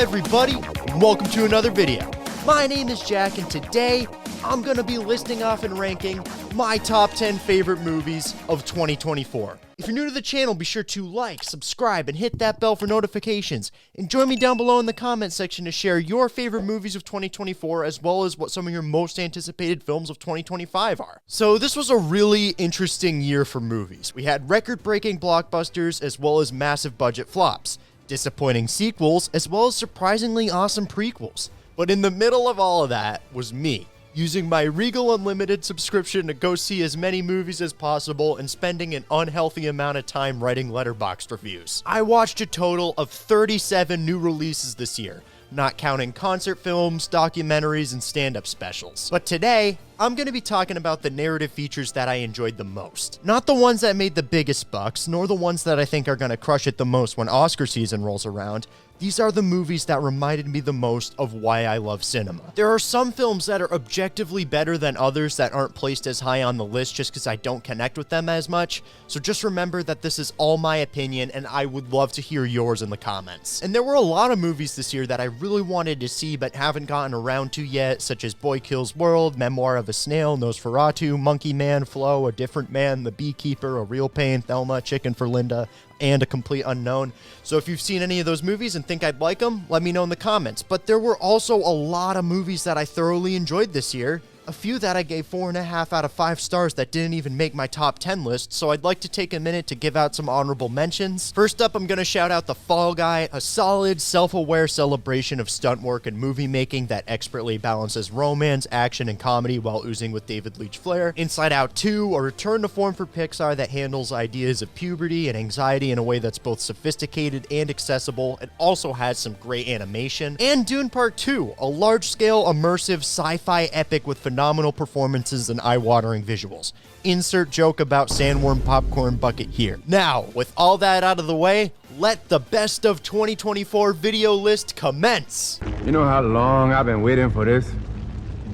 everybody, and welcome to another video. My name is Jack, and today I'm gonna be listing off and ranking my top 10 favorite movies of 2024. If you're new to the channel, be sure to like, subscribe, and hit that bell for notifications. And join me down below in the comment section to share your favorite movies of 2024, as well as what some of your most anticipated films of 2025 are. So this was a really interesting year for movies. We had record-breaking blockbusters, as well as massive budget flops, disappointing sequels, as well as surprisingly awesome prequels. But in the middle of all of that was me, using my Regal Unlimited subscription to go see as many movies as possible and spending an unhealthy amount of time writing Letterboxd reviews. I watched a total of 37 new releases this year, not counting concert films, documentaries, and stand-up specials. But today, I'm going to be talking about the narrative features that I enjoyed the most. Not the ones that made the biggest bucks, nor the ones that I think are going to crush it the most when Oscar season rolls around. These are the movies that reminded me the most of why I love cinema. There are some films that are objectively better than others that aren't placed as high on the list just because I don't connect with them as much, so just remember that this is all my opinion and I would love to hear yours in the comments. And there were a lot of movies this year that I really wanted to see but haven't gotten around to yet, such as Boy Kills World, Memoir of a Snail, Nosferatu, Monkey Man, Flow, A Different Man, The Beekeeper, A Real Pain, Thelma, Chicken for Linda, and A Complete Unknown. So if you've seen any of those movies and think I'd like them, let me know in the comments. But there were also a lot of movies that I thoroughly enjoyed this year. A few that I gave 4.5 out of 5 stars that didn't even make my top 10 list, so I'd like to take a minute to give out some honorable mentions. First up, I'm going to shout out The Fall Guy, a solid, self-aware celebration of stunt work and movie making that expertly balances romance, action, and comedy while oozing with David Leitch flair. Inside Out 2, a return to form for Pixar that handles ideas of puberty and anxiety in a way that's both sophisticated and accessible, and also has some great animation. And Dune Part 2, a large-scale, immersive sci-fi epic with phenomenal performances and eye-watering visuals. Insert joke about sandworm popcorn bucket here. Now, with all that out of the way, let the best of 2024 video list commence. You know how long I've been waiting for this?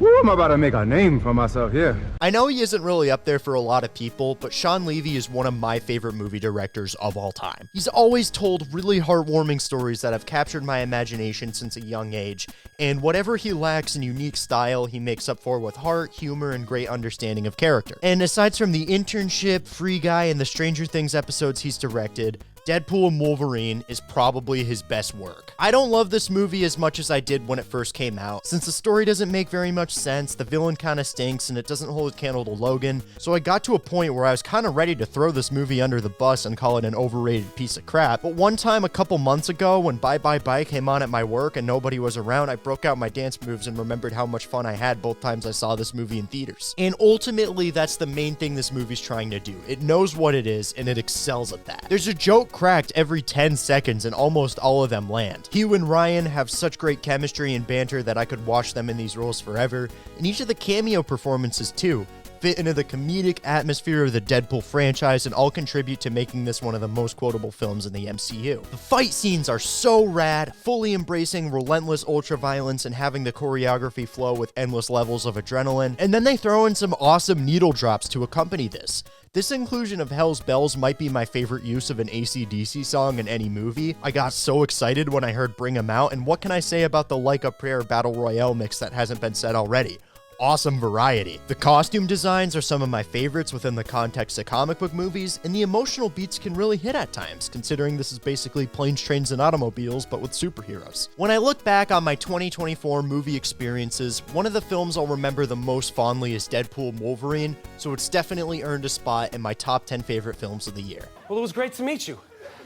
Woo, I'm about to make a name for myself here. I know he isn't really up there for a lot of people, but Sean Levy is one of my favorite movie directors of all time. He's always told really heartwarming stories that have captured my imagination since a young age, and whatever he lacks in unique style, he makes up for with heart, humor, and great understanding of character. And aside from The Internship, Free Guy, and the Stranger Things episodes he's directed, Deadpool and Wolverine is probably his best work. I don't love this movie as much as I did when it first came out, since the story doesn't make very much sense, the villain kinda stinks, and it doesn't hold a candle to Logan, so I got to a point where I was kinda ready to throw this movie under the bus and call it an overrated piece of crap. But one time a couple months ago, when Bye Bye Bye came on at my work and nobody was around, I broke out my dance moves and remembered how much fun I had both times I saw this movie in theaters. And ultimately, that's the main thing this movie's trying to do. It knows what it is, and it excels at that. There's a joke cracked every 10 seconds, and almost all of them land. Hugh and Ryan have such great chemistry and banter that I could watch them in these roles forever, and each of the cameo performances too fit into the comedic atmosphere of the Deadpool franchise and all contribute to making this one of the most quotable films in the MCU. The fight scenes are so rad, fully embracing relentless ultra-violence and having the choreography flow with endless levels of adrenaline, and then they throw in some awesome needle drops to accompany this. This inclusion of Hell's Bells might be my favorite use of an AC/DC song in any movie. I got so excited when I heard Bring 'Em Out, and what can I say about the Like a Prayer Battle Royale mix that hasn't been said already? Awesome variety. The costume designs are some of my favorites within the context of comic book movies, and the emotional beats can really hit at times, considering this is basically planes, trains, and automobiles, but with superheroes. When I look back on my 2024 movie experiences, one of the films I'll remember the most fondly is Deadpool and Wolverine, so it's definitely earned a spot in my top 10 favorite films of the year. Well, it was great to meet you.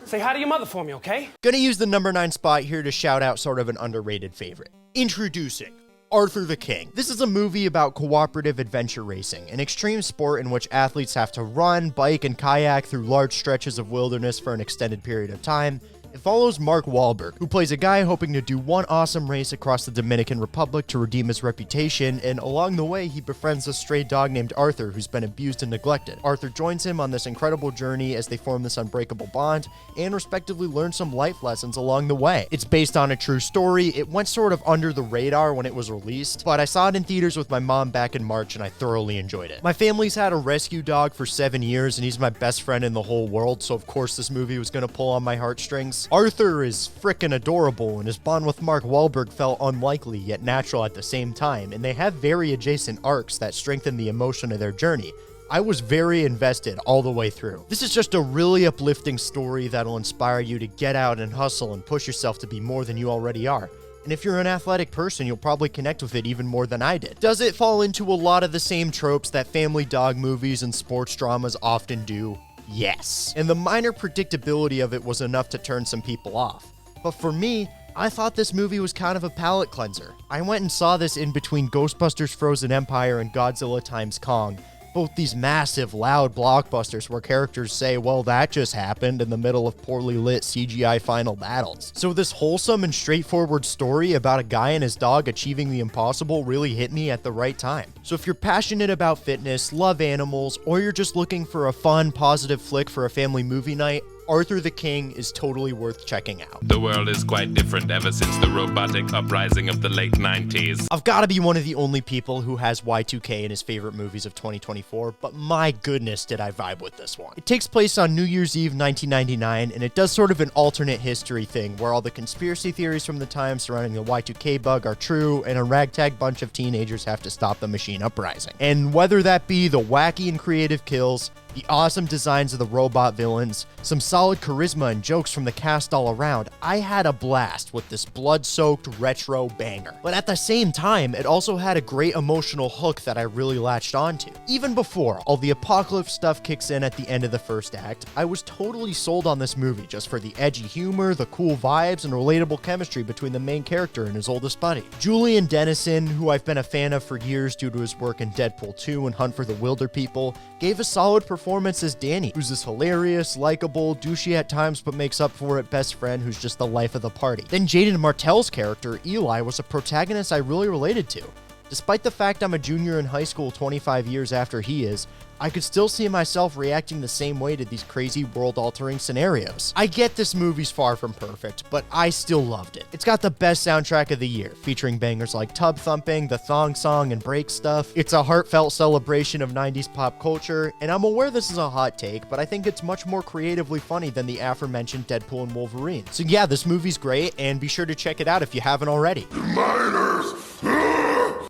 Say hi to your mother for me, okay? Gonna use the number 9 spot here to shout out sort of an underrated favorite. Introducing Arthur the King. This is a movie about cooperative adventure racing, an extreme sport in which athletes have to run, bike, and kayak through large stretches of wilderness for an extended period of time. It follows Mark Wahlberg, who plays a guy hoping to do one awesome race across the Dominican Republic to redeem his reputation, and along the way, he befriends a stray dog named Arthur who's been abused and neglected. Arthur joins him on this incredible journey as they form this unbreakable bond, and respectively learn some life lessons along the way. It's based on a true story. It went sort of under the radar when it was released, but I saw it in theaters with my mom back in March, and I thoroughly enjoyed it. My family's had a rescue dog for 7 years, and he's my best friend in the whole world, so of course this movie was gonna pull on my heartstrings. films. Arthur is frickin' adorable, and his bond with Mark Wahlberg felt unlikely yet natural at the same time, and they have very adjacent arcs that strengthen the emotion of their journey. I was very invested all the way through. This is just a really uplifting story that'll inspire you to get out and hustle and push yourself to be more than you already are. And if you're an athletic person, you'll probably connect with it even more than I did. Does it fall into a lot of the same tropes that family dog movies and sports dramas often do? Yes. And the minor predictability of it was enough to turn some people off. But for me, I thought this movie was kind of a palate cleanser. I went and saw this in between Ghostbusters Frozen Empire and Godzilla x Kong. Both these massive, loud blockbusters where characters say, well, that just happened in the middle of poorly lit CGI final battles. So this wholesome and straightforward story about a guy and his dog achieving the impossible really hit me at the right time. So if you're passionate about fitness, love animals, or you're just looking for a fun, positive flick for a family movie night, Arthur the King is totally worth checking out. The world is quite different ever since the robotic uprising of the late 90s. I've got to be one of the only people who has Y2K in his favorite movies of 2024, but my goodness did I vibe with this one. It takes place on New Year's Eve 1999, and it does sort of an alternate history thing where all the conspiracy theories from the time surrounding the Y2K bug are true, and a ragtag bunch of teenagers have to stop the machine uprising. And whether that be the wacky and creative kills, the awesome designs of the robot villains, some solid charisma and jokes from the cast all around, I had a blast with this blood-soaked retro banger. But at the same time, it also had a great emotional hook that I really latched onto. Even before all the apocalypse stuff kicks in at the end of the first act, I was totally sold on this movie just for the edgy humor, the cool vibes, and relatable chemistry between the main character and his oldest buddy. Julian Dennison, who I've been a fan of for years due to his work in Deadpool 2 and Hunt for the Wilder People, gave a solid performance as Danny, who's this hilarious, likable, douchey at times but makes up for it best friend who's just the life of the party. Then Jaden Martell's character, Eli, was a protagonist I really related to. Despite the fact I'm a junior in high school 25 years after he is, I could still see myself reacting the same way to these crazy world-altering scenarios. I get this movie's far from perfect, but I still loved it. It's got the best soundtrack of the year, featuring bangers like Tub Thumping, The Thong Song, and Break Stuff. It's a heartfelt celebration of 90s pop culture, and I'm aware this is a hot take, but I think it's much more creatively funny than the aforementioned Deadpool and Wolverine. So yeah, this movie's great, and be sure to check it out if you haven't already.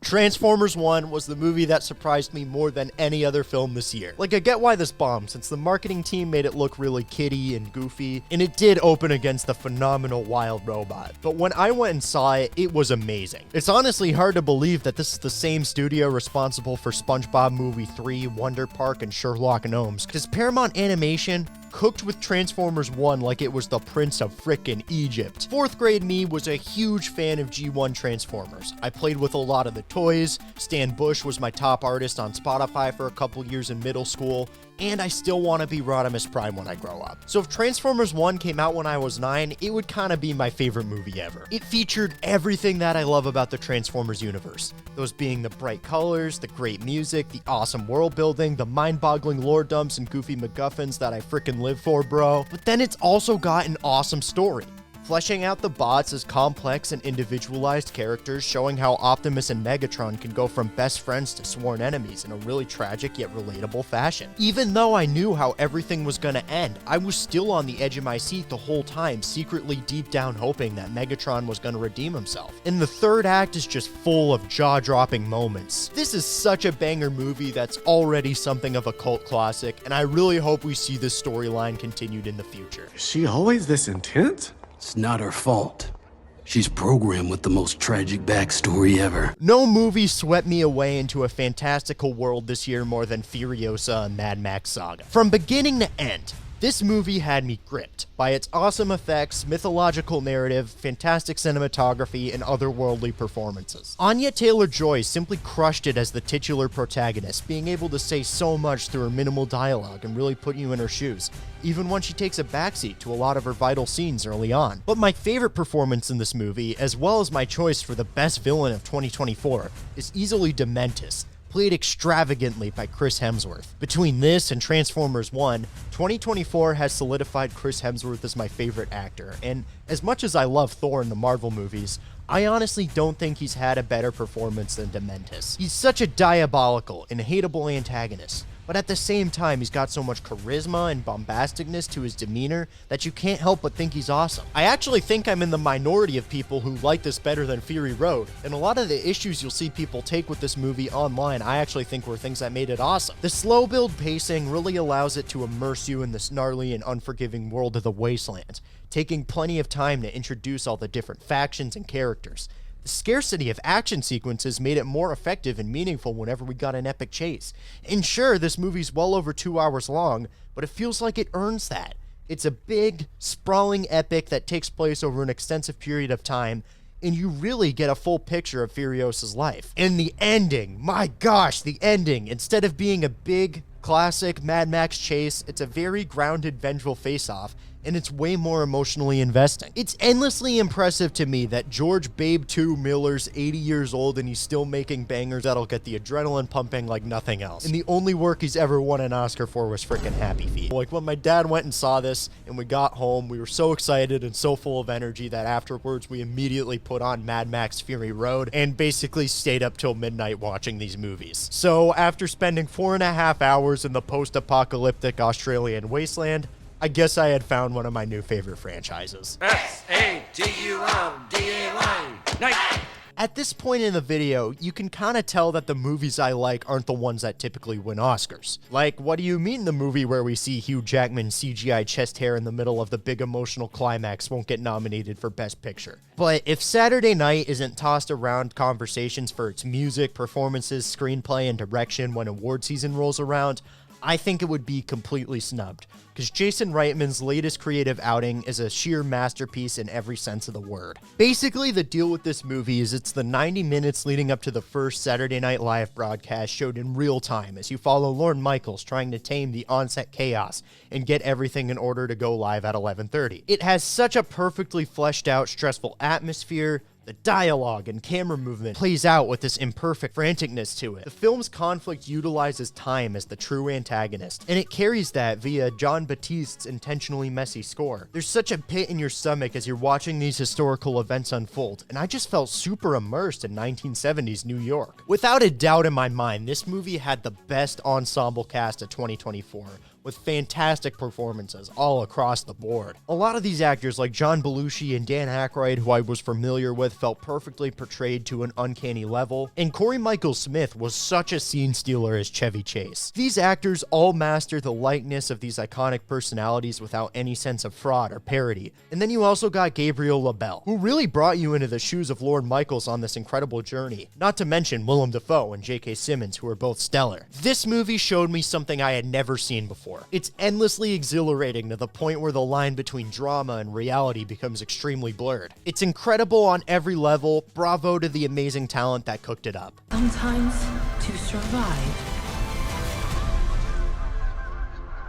Transformers 1 was the movie that surprised me more than any other film this year. Like, I get why this bombed, since the marketing team made it look really kiddie and goofy, and it did open against the phenomenal Wild Robot. But when I went and saw it, it was amazing. It's honestly hard to believe that this is the same studio responsible for SpongeBob Movie 3, Wonder Park, and Sherlock Gnomes, because Paramount Animation cooked with Transformers 1 like it was the Prince of frickin' Egypt. Fourth grade me was a huge fan of G1 Transformers. I played with a lot of the toys, Stan Bush was my top artist on Spotify for a couple years in middle school, and I still want to be Rodimus Prime when I grow up. So if Transformers 1 came out when I was 9, it would kind of be my favorite movie ever. It featured everything that I love about the Transformers universe. Those being the bright colors, the great music, the awesome world building, the mind-boggling lore dumps and goofy MacGuffins that I frickin' live for, bro. But then it's also got an awesome story. Fleshing out the bots as complex and individualized characters, showing how Optimus and Megatron can go from best friends to sworn enemies in a really tragic yet relatable fashion. Even though I knew how everything was gonna end, I was still on the edge of my seat the whole time, secretly deep down hoping that Megatron was gonna redeem himself. And the third act is just full of jaw-dropping moments. This is such a banger movie that's already something of a cult classic, and I really hope we see this storyline continued in the future. Is she always this intense? It's not her fault. She's programmed with the most tragic backstory ever. No movie swept me away into a fantastical world this year more than Furiosa and Mad Max Saga. From beginning to end, this movie had me gripped by its awesome effects, mythological narrative, fantastic cinematography, and otherworldly performances. Anya Taylor-Joy simply crushed it as the titular protagonist, being able to say so much through her minimal dialogue and really put you in her shoes, even when she takes a backseat to a lot of her vital scenes early on. But my favorite performance in this movie, as well as my choice for the best villain of 2024, is easily Dementus, played extravagantly by Chris Hemsworth. Between this and Transformers 1, 2024 has solidified Chris Hemsworth as my favorite actor, and as much as I love Thor in the Marvel movies, I honestly don't think he's had a better performance than Dementus. He's such a diabolical and hateable antagonist, but but at the same time, he's got so much charisma and bombasticness to his demeanor that you can't help but think he's awesome. I actually think I'm in the minority of people who like this better than Fury Road, and a lot of the issues you'll see people take with this movie online I actually think were things that made it awesome. The slow build pacing really allows it to immerse you in the gnarly and unforgiving world of the Wasteland, taking plenty of time to introduce all the different factions and characters. The scarcity of action sequences made it more effective and meaningful whenever we got an epic chase. And sure, this movie's well over 2 hours long, but it feels like it earns that. It's a big, sprawling epic that takes place over an extensive period of time, and you really get a full picture of Furios's life. And the ending, my gosh, the ending, instead of being a big, classic Mad Max chase, it's a very grounded, vengeful face-off, and it's way more emotionally investing. It's endlessly impressive to me that George Babe 2 Miller's 80 years old and he's still making bangers that'll get the adrenaline pumping like nothing else. And the only work he's ever won an Oscar for was freaking Happy Feet. Like when my dad went and saw this and we got home, we were so excited and so full of energy that afterwards we immediately put on Mad Max Fury Road and basically stayed up till midnight watching these movies. So after spending 4.5 hours in the post-apocalyptic Australian wasteland, I guess I had found one of my new favorite franchises. S-A-D-U-M-D-A-Y. Night. At this point in the video, you can kind of tell that the movies I like aren't the ones that typically win Oscars. Like, what do you mean the movie where we see Hugh Jackman's CGI chest hair in the middle of the big emotional climax won't get nominated for Best Picture? But if Saturday Night isn't tossed around conversations for its music, performances, screenplay, and direction when award season rolls around, I think it would be completely snubbed, because Jason Reitman's latest creative outing is a sheer masterpiece in every sense of the word. Basically, the deal with this movie is it's the 90 minutes leading up to the first Saturday Night Live broadcast showed in real time as you follow Lorne Michaels trying to tame the on-set chaos and get everything in order to go live at 11:30. It has such a perfectly fleshed out, stressful atmosphere. The dialogue and camera movement plays out with this imperfect franticness to it. The film's conflict utilizes time as the true antagonist, and it carries that via Jon Batiste's intentionally messy score. There's such a pit in your stomach as you're watching these historical events unfold, and I just felt super immersed in 1970s New York. Without a doubt in my mind, this movie had the best ensemble cast of 2024. With fantastic performances all across the board. A lot of these actors like John Belushi and Dan Aykroyd, who I was familiar with, felt perfectly portrayed to an uncanny level, and Corey Michael Smith was such a scene stealer as Chevy Chase. These actors all master the likeness of these iconic personalities without any sense of fraud or parody. And then you also got Gabriel LaBelle, who really brought you into the shoes of Lorne Michaels on this incredible journey, not to mention Willem Dafoe and J.K. Simmons, who are both stellar. This movie showed me something I had never seen before. It's endlessly exhilarating to the point where the line between drama and reality becomes extremely blurred. It's incredible on every level. Bravo to the amazing talent that cooked it up. Sometimes, to survive,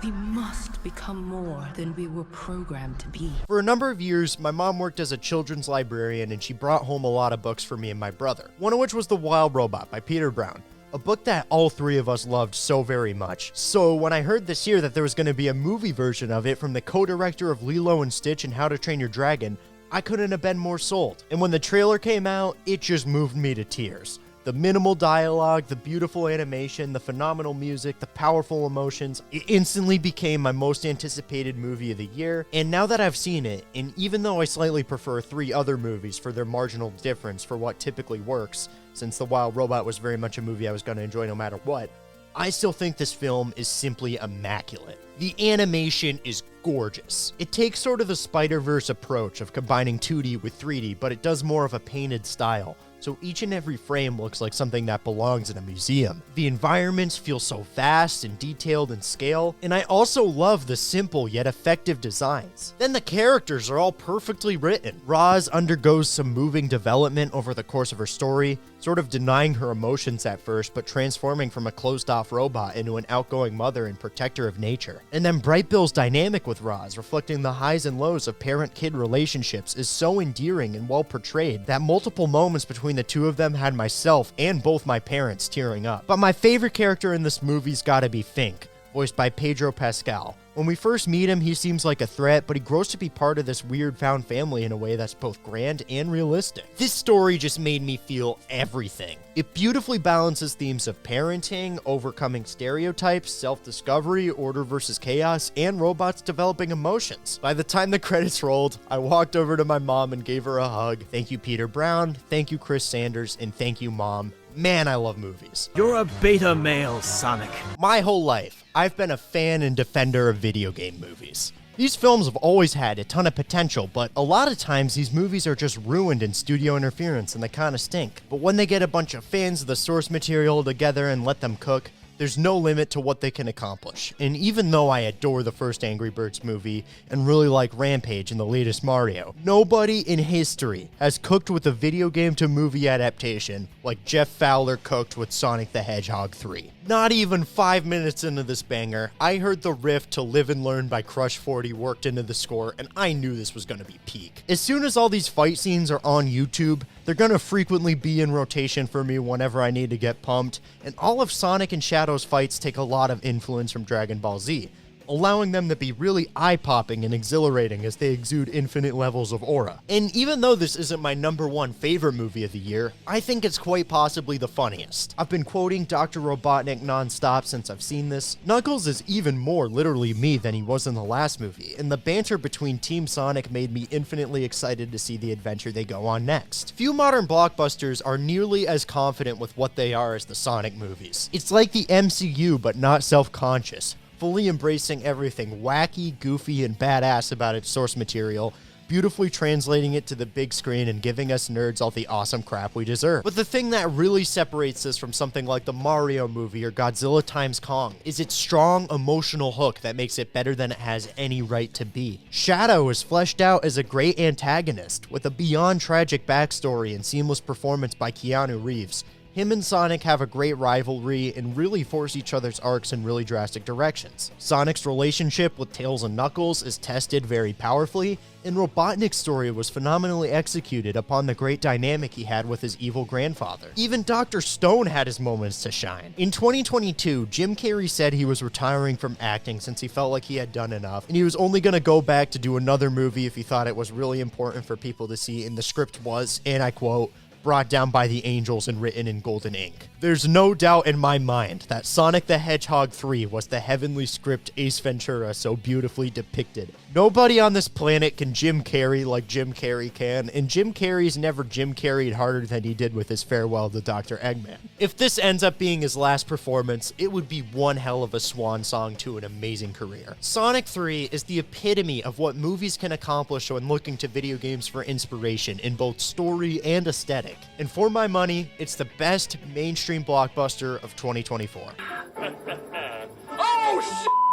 we must become more than we were programmed to be. For a number of years, my mom worked as a children's librarian and she brought home a lot of books for me and my brother, one of which was The Wild Robot by Peter Brown. A book that all three of us loved so very much. So when I heard this year that there was going to be a movie version of it from the co-director of Lilo and Stitch and How to Train Your Dragon, I couldn't have been more sold. And when the trailer came out, it just moved me to tears. The minimal dialogue, the beautiful animation, the phenomenal music, the powerful emotions, it instantly became my most anticipated movie of the year. And now that I've seen it, and even though I slightly prefer 3 other movies for their marginal difference for what typically works, since The Wild Robot was very much a movie I was going to enjoy no matter what, I still think this film is simply immaculate. The animation is gorgeous. It takes sort of the Spider-Verse approach of combining 2D with 3D, but it does more of a painted style. So each and every frame looks like something that belongs in a museum. The environments feel so vast and detailed in scale, and I also love the simple yet effective designs. Then the characters are all perfectly written. Roz undergoes some moving development over the course of her story, sort of denying her emotions at first, but transforming from a closed-off robot into an outgoing mother and protector of nature. And then Bright Bill's dynamic with Roz, reflecting the highs and lows of parent-kid relationships, is so endearing and well portrayed that multiple moments between the two of them had myself and both my parents tearing up. But my favorite character in this movie's gotta be Fink, voiced by Pedro Pascal. When we first meet him, he seems like a threat, but he grows to be part of this weird found family in a way that's both grand and realistic. This story just made me feel everything. It beautifully balances themes of parenting, overcoming stereotypes, self-discovery, order versus chaos, and robots developing emotions. By the time the credits rolled, I walked over to my mom and gave her a hug. Thank you, Peter Brown. Thank you, Chris Sanders. And thank you, Mom. Man, I love movies. You're a beta male, Sonic. My whole life, I've been a fan and defender of video game movies. These films have always had a ton of potential, but a lot of times these movies are just ruined in studio interference and they kinda stink. But when they get a bunch of fans of the source material together and let them cook, there's no limit to what they can accomplish. And even though I adore the first Angry Birds movie and really like Rampage and the latest Mario, nobody in history has cooked with a video game to movie adaptation like Jeff Fowler cooked with Sonic the Hedgehog 3. Not even 5 minutes into this banger, I heard the riff to Live and Learn by Crush 40 worked into the score, and I knew this was gonna be peak. As soon as all these fight scenes are on YouTube, they're gonna frequently be in rotation for me whenever I need to get pumped, and all of Sonic and Shadow's fights take a lot of influence from Dragon Ball Z, allowing them to be really eye-popping and exhilarating as they exude infinite levels of aura. And even though this isn't my #1 favorite movie of the year, I think it's quite possibly the funniest. I've been quoting Dr. Robotnik non-stop since I've seen this. Knuckles is even more literally me than he was in the last movie, and the banter between Team Sonic made me infinitely excited to see the adventure they go on next. Few modern blockbusters are nearly as confident with what they are as the Sonic movies. It's like the MCU, but not self-conscious, fully embracing everything wacky, goofy, and badass about its source material, beautifully translating it to the big screen and giving us nerds all the awesome crap we deserve. But the thing that really separates this from something like the Mario movie or Godzilla x Kong is its strong emotional hook that makes it better than it has any right to be. Shadow is fleshed out as a great antagonist with a beyond tragic backstory and seamless performance by Keanu Reeves. Him and Sonic have a great rivalry and really force each other's arcs in really drastic directions. Sonic's relationship with Tails and Knuckles is tested very powerfully, and Robotnik's story was phenomenally executed upon the great dynamic he had with his evil grandfather. Even Dr. Stone had his moments to shine. In 2022, Jim Carrey said he was retiring from acting since he felt like he had done enough, and he was only going to go back to do another movie if he thought it was really important for people to see, and the script was, and I quote, brought down by the angels and written in golden ink. There's no doubt in my mind that Sonic the Hedgehog 3 was the heavenly script Ace Ventura so beautifully depicted. Nobody on this planet can Jim Carrey like Jim Carrey can, and Jim Carrey's never Jim Carreyed harder than he did with his farewell to Dr. Eggman. If this ends up being his last performance, it would be one hell of a swan song to an amazing career. Sonic 3 is the epitome of what movies can accomplish when looking to video games for inspiration in both story and aesthetic. And for my money, it's the best mainstream blockbuster of 2024.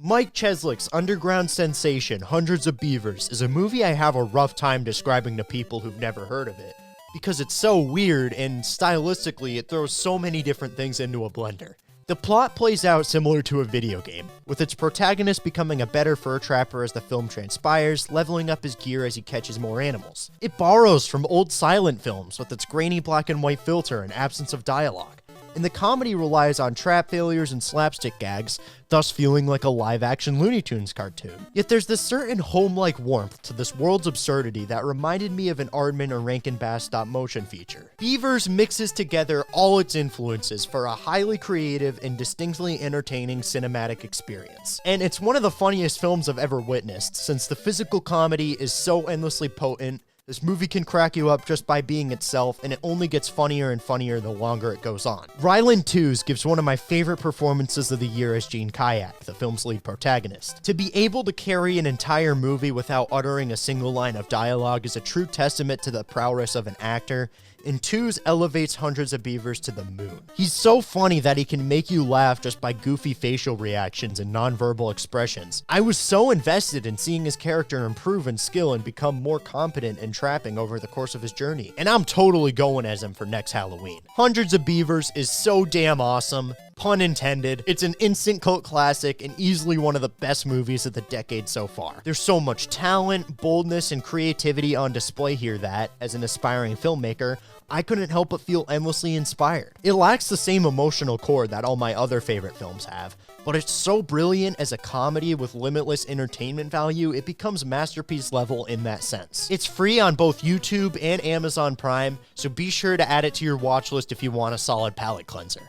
Mike Cheslick's underground sensation, Hundreds of Beavers, is a movie I have a rough time describing to people who've never heard of it, because it's so weird and stylistically it throws so many different things into a blender. The plot plays out similar to a video game, with its protagonist becoming a better fur trapper as the film transpires, leveling up his gear as he catches more animals. It borrows from old silent films with its grainy black and white filter and absence of dialogue, and the comedy relies on trap failures and slapstick gags, thus feeling like a live-action Looney Tunes cartoon. Yet there's this certain home-like warmth to this world's absurdity that reminded me of an Aardman or Rankin Bass stop-motion feature. Beavers mixes together all its influences for a highly creative and distinctly entertaining cinematic experience. And it's one of the funniest films I've ever witnessed, since the physical comedy is so endlessly potent. This movie can crack you up just by being itself, and it only gets funnier and funnier the longer it goes on. Ryland Tews gives one of my favorite performances of the year as Gene Kayak, the film's lead protagonist. To be able to carry an entire movie without uttering a single line of dialogue is a true testament to the prowess of an actor, and Tews elevates Hundreds of Beavers to the moon. He's so funny that he can make you laugh just by goofy facial reactions and nonverbal expressions. I was so invested in seeing his character improve in skill and become more competent in trapping over the course of his journey, and I'm totally going as him for next Halloween. Hundreds of Beavers is so damn awesome. Pun intended. It's an instant cult classic and easily one of the best movies of the decade so far. There's so much talent, boldness, and creativity on display here that, as an aspiring filmmaker, I couldn't help but feel endlessly inspired. It lacks the same emotional core that all my other favorite films have, but it's so brilliant as a comedy with limitless entertainment value, it becomes masterpiece level in that sense. It's free on both YouTube and Amazon Prime, so be sure to add it to your watch list if you want a solid palate cleanser.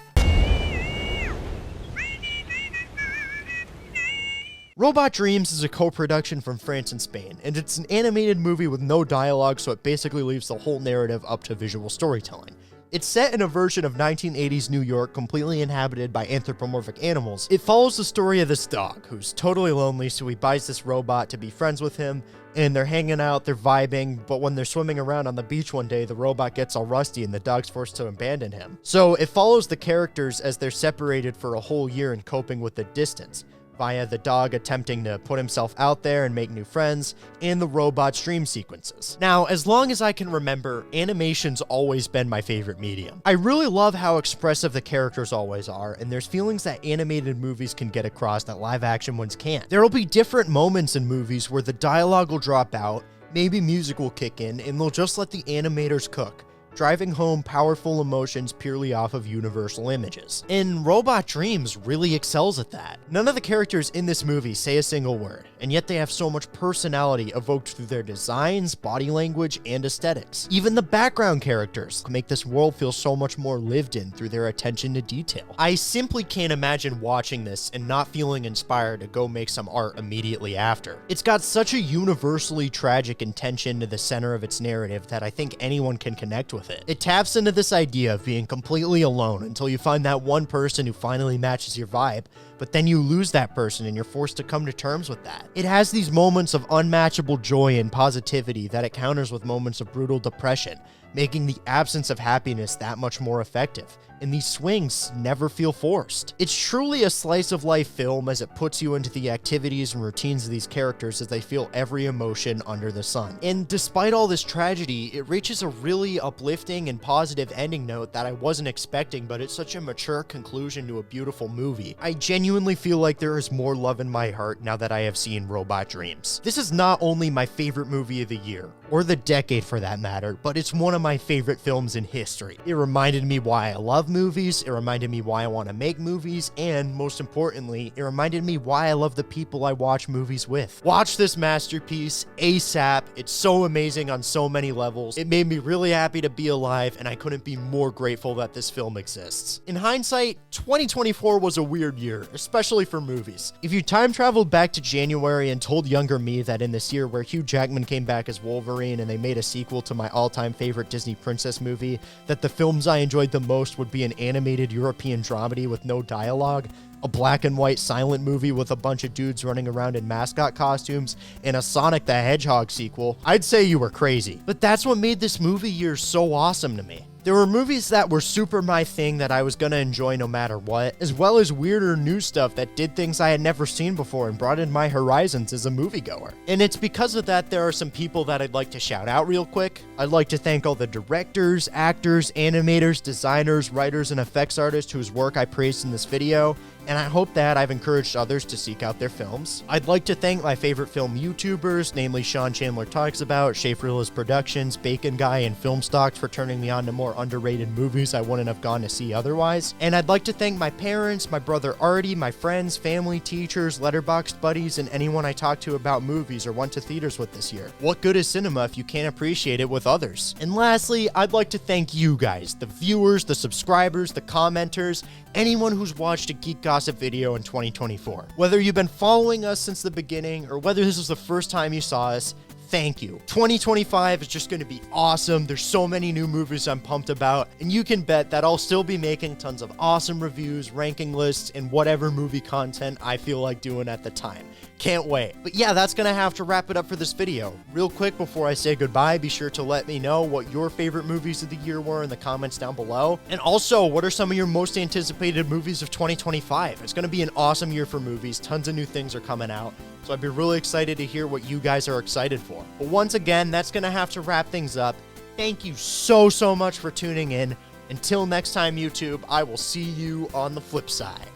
Robot Dreams is a co-production from France and Spain, and it's an animated movie with no dialogue, so it basically leaves the whole narrative up to visual storytelling. It's set in a version of 1980s New York completely inhabited by anthropomorphic animals. It follows the story of this dog who's totally lonely, so he buys this robot to be friends with him, and they're hanging out, they're vibing, but when they're swimming around on the beach one day, the robot gets all rusty and the dog's forced to abandon him. So it follows the characters as they're separated for a whole year and coping with the distance, via the dog attempting to put himself out there and make new friends, and the robot's dream sequences. Now, as long as I can remember, animation's always been my favorite medium. I really love how expressive the characters always are, and there's feelings that animated movies can get across that live action ones can't. There'll be different moments in movies where the dialogue will drop out, maybe music will kick in, and they'll just let the animators cook, driving home powerful emotions purely off of universal images. And Robot Dreams really excels at that. None of the characters in this movie say a single word, and yet they have so much personality evoked through their designs, body language, and aesthetics. Even the background characters make this world feel so much more lived in through their attention to detail. I simply can't imagine watching this and not feeling inspired to go make some art immediately after. It's got such a universally tragic intention to the center of its narrative that I think anyone can connect with it. It taps into this idea of being completely alone until you find that one person who finally matches your vibe, but then you lose that person and you're forced to come to terms with that. It has these moments of unmatchable joy and positivity that it counters with moments of brutal depression, making the absence of happiness that much more effective. And these swings never feel forced. It's truly a slice of life film as it puts you into the activities and routines of these characters as they feel every emotion under the sun. And despite all this tragedy, it reaches a really uplifting and positive ending note that I wasn't expecting, but it's such a mature conclusion to a beautiful movie. I genuinely feel like there is more love in my heart now that I have seen Robot Dreams. This is not only my favorite movie of the year, or the decade for that matter, but it's one of my favorite films in history. It reminded me why I love movies, it reminded me why I want to make movies, and most importantly, it reminded me why I love the people I watch movies with. Watch this masterpiece ASAP. It's so amazing on so many levels. It made me really happy to be alive, and I couldn't be more grateful that this film exists. In hindsight, 2024 was a weird year, especially for movies. If you time traveled back to January and told younger me that in this year where Hugh Jackman came back as Wolverine and they made a sequel to my all-time favorite Disney princess movie, that the films I enjoyed the most would be an animated European dramedy with no dialogue, a black and white silent movie with a bunch of dudes running around in mascot costumes, and a Sonic the Hedgehog sequel, I'd say you were crazy. But that's what made this movie year so awesome to me. There were movies that were super my thing that I was gonna enjoy no matter what, as well as weirder new stuff that did things I had never seen before and broadened my horizons as a moviegoer. And it's because of that there are some people that I'd like to shout out real quick. I'd like to thank all the directors, actors, animators, designers, writers, and effects artists whose work I praised in this video, and I hope that I've encouraged others to seek out their films. I'd like to thank my favorite film YouTubers, namely Sean Chandler Talks About, Schaefer Productions, Bacon Guy, and Film Stocks for turning me on to more underrated movies I wouldn't have gone to see otherwise. And I'd like to thank my parents, my brother Artie, my friends, family, teachers, Letterboxd buddies, and anyone I talked to about movies or went to theaters with this year. What good is cinema if you can't appreciate it with others? And lastly, I'd like to thank you guys, the viewers, the subscribers, the commenters, anyone who's watched a Geek Gossip video in 2024. Whether you've been following us since the beginning or whether this was the first time you saw us, thank you. 2025 is just going to be awesome. There's so many new movies I'm pumped about, and you can bet that I'll still be making tons of awesome reviews, ranking lists, and whatever movie content I feel like doing at the time. Can't wait. But yeah, that's gonna have to wrap it up for this video. Real quick before I say goodbye, be sure to let me know what your favorite movies of the year were in the comments down below. And also, what are some of your most anticipated movies of 2025? It's gonna be an awesome year for movies. Tons of new things are coming out. So I'd be really excited to hear what you guys are excited for. But once again, that's gonna have to wrap things up. Thank you so much for tuning in. Until next time, YouTube, I will see you on the flip side.